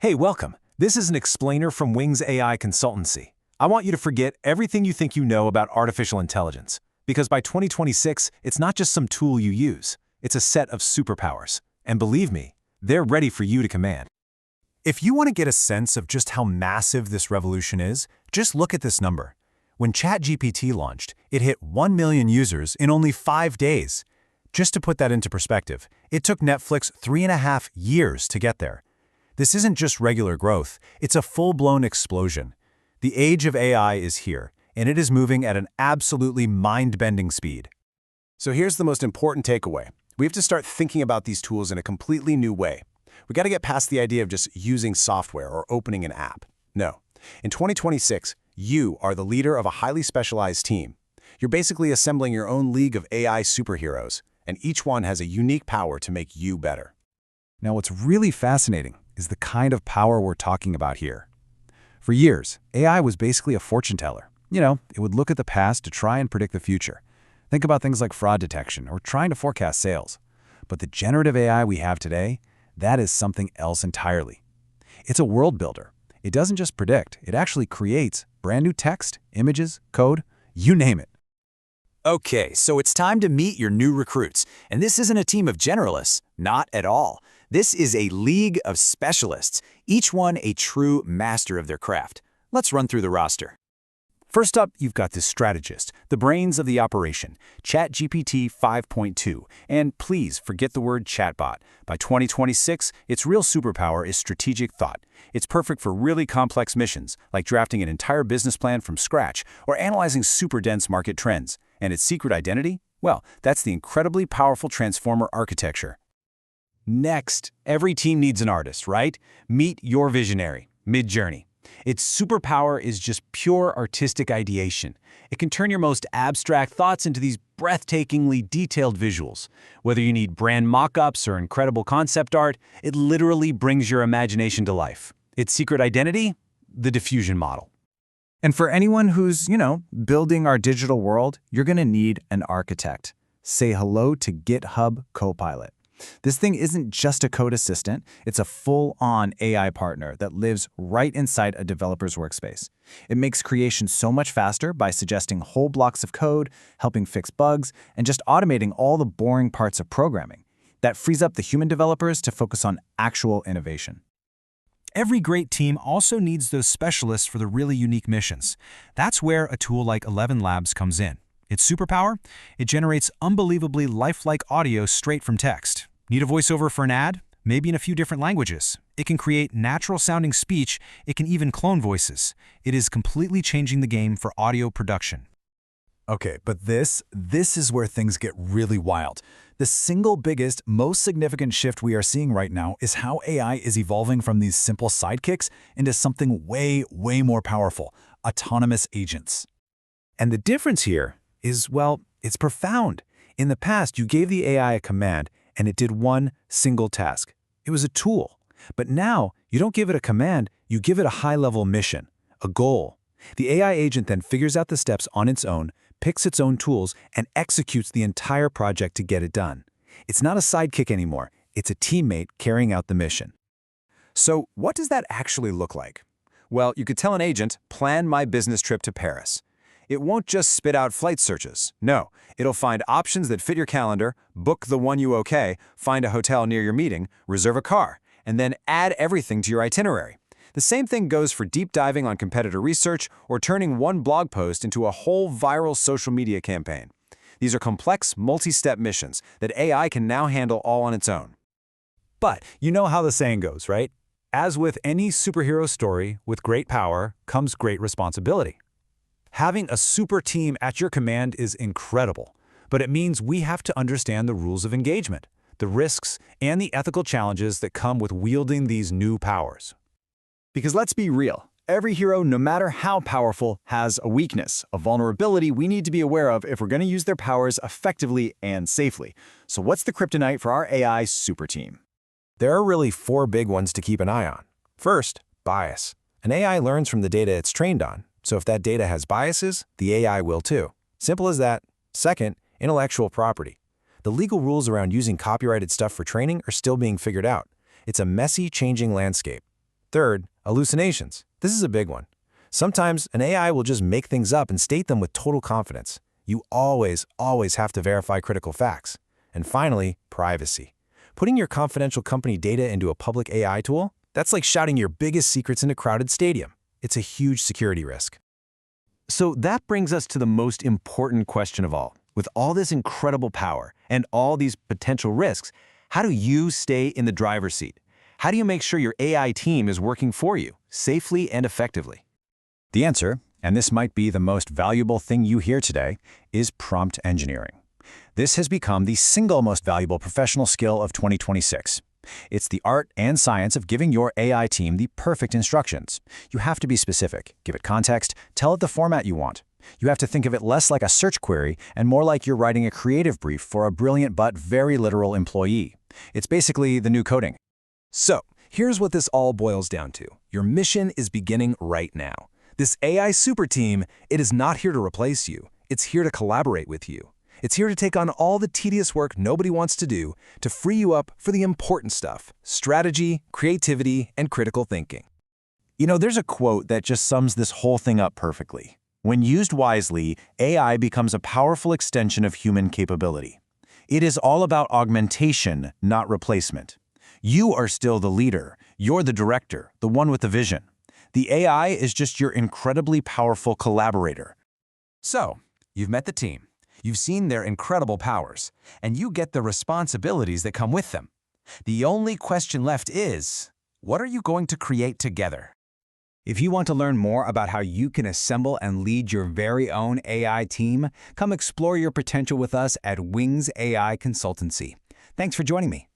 Hey, welcome. This is an explainer from Wings AI Consultancy. I want you to forget everything you think you know about artificial intelligence, because by 2026, it's not just some tool you use, it's a set of superpowers. And believe me, they're ready for you to command. If you want to get a sense of just how massive this revolution is, just look at this number. When ChatGPT launched, it hit 1 million users in only 5 days. Just to put that into perspective, it took Netflix 3.5 years to get there. This isn't just regular growth, it's a full-blown explosion. The age of AI is here, and it is moving at an absolutely mind-bending speed. So here's the most important takeaway. We have to start thinking about these tools in a completely new way. We got to get past the idea of just using software or opening an app. No. In 2026, you are the leader of a highly specialized team. You're basically assembling your own league of AI superheroes, and each one has a unique power to make you better. Now, what's really fascinating is the kind of power we're talking about here. For years, AI was basically a fortune teller. It would look at the past to try and predict the future. Think about things like fraud detection or trying to forecast sales. But the generative AI we have today, that is something else entirely. It's a world builder. It doesn't just predict, it actually creates brand new text, images, code, you name it. Okay, so it's time to meet your new recruits. And this isn't a team of generalists, not at all. This is a league of specialists, each one a true master of their craft. Let's run through the roster. First up, you've got the strategist, the brains of the operation, ChatGPT 5.2. And please forget the word chatbot. By 2026, its real superpower is strategic thought. It's perfect for really complex missions, like drafting an entire business plan from scratch or analyzing super dense market trends. And its secret identity? Well, that's the incredibly powerful transformer architecture. Next, every team needs an artist, right? Meet your visionary, Midjourney. Its superpower is just pure artistic ideation. It can turn your most abstract thoughts into these breathtakingly detailed visuals. Whether you need brand mock-ups or incredible concept art, it literally brings your imagination to life. Its secret identity? The diffusion model. And for anyone who's, building our digital world, you're going to need an architect. Say hello to GitHub Copilot. This thing isn't just a code assistant, it's a full-on AI partner that lives right inside a developer's workspace. It makes creation so much faster by suggesting whole blocks of code, helping fix bugs, and just automating all the boring parts of programming. That frees up the human developers to focus on actual innovation. Every great team also needs those specialists for the really unique missions. That's where a tool like 11 Labs comes in. Its superpower? It generates unbelievably lifelike audio straight from text. Need a voiceover for an ad? Maybe in a few different languages. It can create natural-sounding speech. It can even clone voices. It is completely changing the game for audio production. Okay, but this is where things get really wild. The single biggest, most significant shift we are seeing right now is how AI is evolving from these simple sidekicks into something way, way more powerful, autonomous agents. And the difference here is, well, it's profound. In the past, you gave the AI a command, and it did one single task. It was a tool. But now, you don't give it a command, you give it a high-level mission, a goal. The AI agent then figures out the steps on its own, picks its own tools, and executes the entire project to get it done. It's not a sidekick anymore, it's a teammate carrying out the mission. So what does that actually look like? Well, you could tell an agent, plan my business trip to Paris. It won't just spit out flight searches. No, it'll find options that fit your calendar, book the one you okay, find a hotel near your meeting, reserve a car, and then add everything to your itinerary. The same thing goes for deep diving on competitor research or turning one blog post into a whole viral social media campaign. These are complex, multi-step missions that AI can now handle all on its own. But you know how the saying goes, right? As with any superhero story, with great power comes great responsibility. Having a super team at your command is incredible, but it means we have to understand the rules of engagement, the risks, and the ethical challenges that come with wielding these new powers. Because let's be real, every hero, no matter how powerful, has a weakness, a vulnerability we need to be aware of if we're going to use their powers effectively and safely. So what's the kryptonite for our AI super team? There are really 4 big ones to keep an eye on. First, bias. An AI learns from the data it's trained on, so if that data has biases, the AI will too. Simple as that. Second, intellectual property. The legal rules around using copyrighted stuff for training are still being figured out. It's a messy, changing landscape. Third, hallucinations. This is a big one. Sometimes an AI will just make things up and state them with total confidence. You always have to verify critical facts. And finally, privacy. Putting your confidential company data into a public AI tool, that's like shouting your biggest secrets in a crowded stadium. It's a huge security risk. So that brings us to the most important question of all. With all this incredible power and all these potential risks, how do you stay in the driver's seat? How do you make sure your AI team is working for you, safely and effectively? The answer, and this might be the most valuable thing you hear today, is prompt engineering. This has become the single most valuable professional skill of 2026. It's the art and science of giving your AI team the perfect instructions. You have to be specific, give it context, tell it the format you want. You have to think of it less like a search query and more like you're writing a creative brief for a brilliant but very literal employee. It's basically the new coding. So, here's what this all boils down to. Your mission is beginning right now. This AI super team, it is not here to replace you. It's here to collaborate with you. It's here to take on all the tedious work nobody wants to do to free you up for the important stuff: strategy, creativity, and critical thinking. You know, there's a quote that just sums this whole thing up perfectly. When used wisely, AI becomes a powerful extension of human capability. It is all about augmentation, not replacement. You are still the leader. You're the director, the one with the vision. The AI is just your incredibly powerful collaborator. So, you've met the team. You've seen their incredible powers, and you get the responsibilities that come with them. The only question left is, what are you going to create together? If you want to learn more about how you can assemble and lead your very own AI team, come explore your potential with us at Wings AI Consultancy. Thanks for joining me.